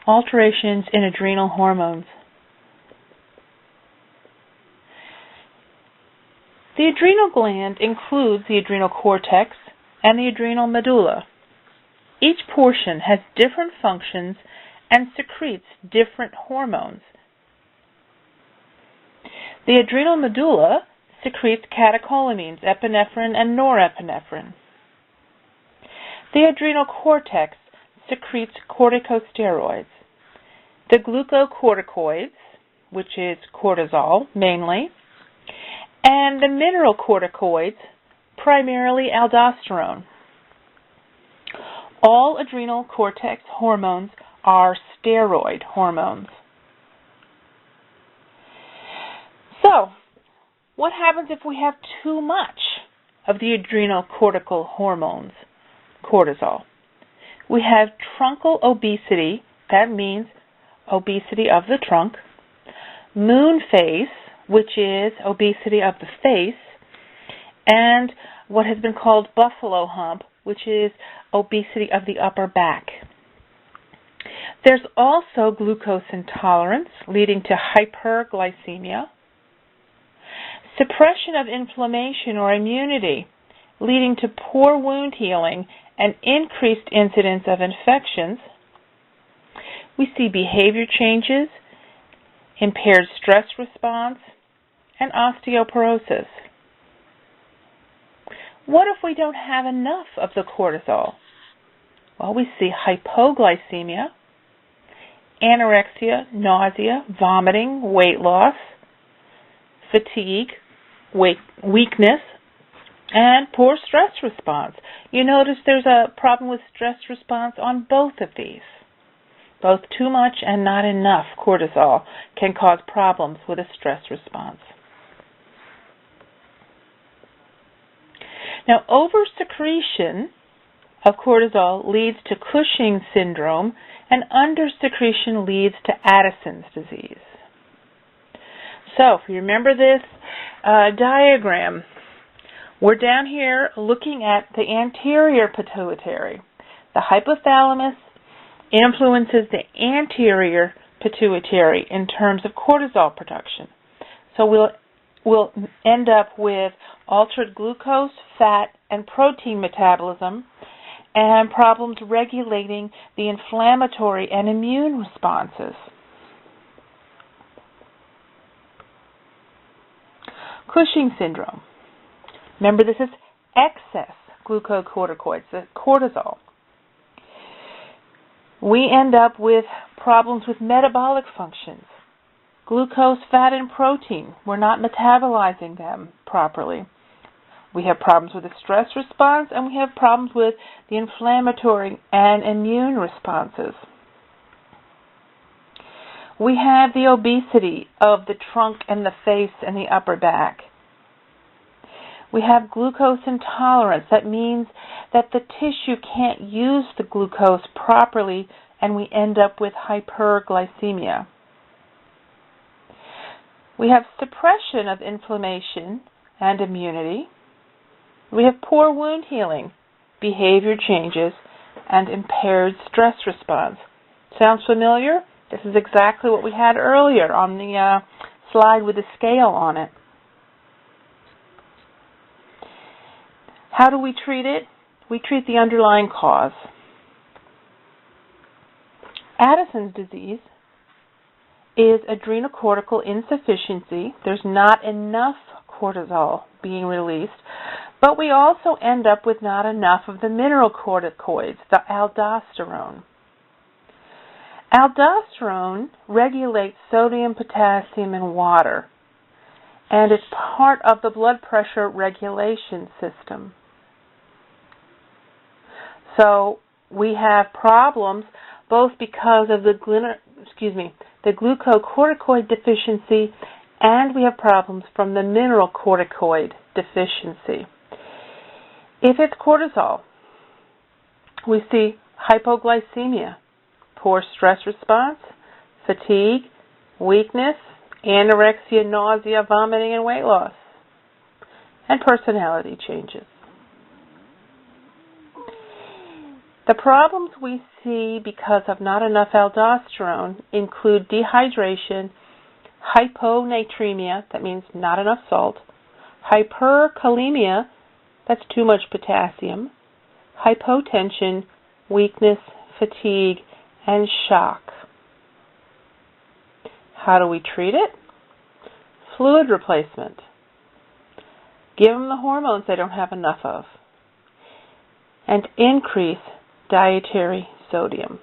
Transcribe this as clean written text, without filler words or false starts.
Alterations in adrenal hormones. The adrenal gland includes the adrenal cortex and the adrenal medulla. Each portion has different functions and secretes different hormones. The adrenal medulla secretes catecholamines, epinephrine and norepinephrine. The adrenal cortex secretes corticosteroids. The glucocorticoids, which is cortisol mainly, and the mineralocorticoids, primarily aldosterone. All adrenal cortex hormones are steroid hormones. So, what happens if we have too much of the adrenal cortical hormones, cortisol? We have truncal obesity, that means obesity of the trunk, moon face, which is obesity of the face, and what has been called buffalo hump, which is obesity of the upper back. There's also glucose intolerance, leading to hyperglycemia, suppression of inflammation or immunity, leading to poor wound healing and increased incidence of infections. We see behavior changes, impaired stress response, and osteoporosis. What if we don't have enough of the cortisol? Well, we see hypoglycemia, anorexia, nausea, vomiting, weight loss, fatigue, weakness, and poor stress response. You notice there's a problem with stress response on both of these. Both too much and not enough cortisol can cause problems with a stress response. Now, oversecretion of cortisol leads to Cushing's syndrome, and undersecretion leads to Addison's disease. So, if you remember this diagram, we're down here looking at the anterior pituitary. The hypothalamus influences the anterior pituitary in terms of cortisol production. So we'll end up with altered glucose, fat, and protein metabolism, and problems regulating the inflammatory and immune responses. Cushing's syndrome. Remember, this is excess glucocorticoids, the cortisol. We end up with problems with metabolic functions. Glucose, fat, and protein, we're not metabolizing them properly. We have problems with the stress response, and we have problems with the inflammatory and immune responses. We have the obesity of the trunk and the face and the upper back. We have glucose intolerance. That means that the tissue can't use the glucose properly, and we end up with hyperglycemia. We have suppression of inflammation and immunity. We have poor wound healing, behavior changes, and impaired stress response. Sounds familiar? This is exactly what we had earlier on the slide with the scale on it. How do we treat it? We treat the underlying cause. Addison's disease is adrenocortical insufficiency. There's not enough cortisol being released, but we also end up with not enough of the mineralocorticoids, the aldosterone. Aldosterone regulates sodium, potassium, and water, and it's part of the blood pressure regulation system. So we have problems both because of the glucocorticoid deficiency, and we have problems from the mineralocorticoid deficiency. If it's cortisol, we see hypoglycemia, poor stress response, fatigue, weakness, anorexia, nausea, vomiting, and weight loss, and personality changes. The problems we see because of not enough aldosterone include dehydration, hyponatremia, that means not enough salt, hyperkalemia, that's too much potassium, hypotension, weakness, fatigue, and shock. How do we treat it? Fluid replacement. Give them the hormones they don't have enough of. And increase dietary sodium.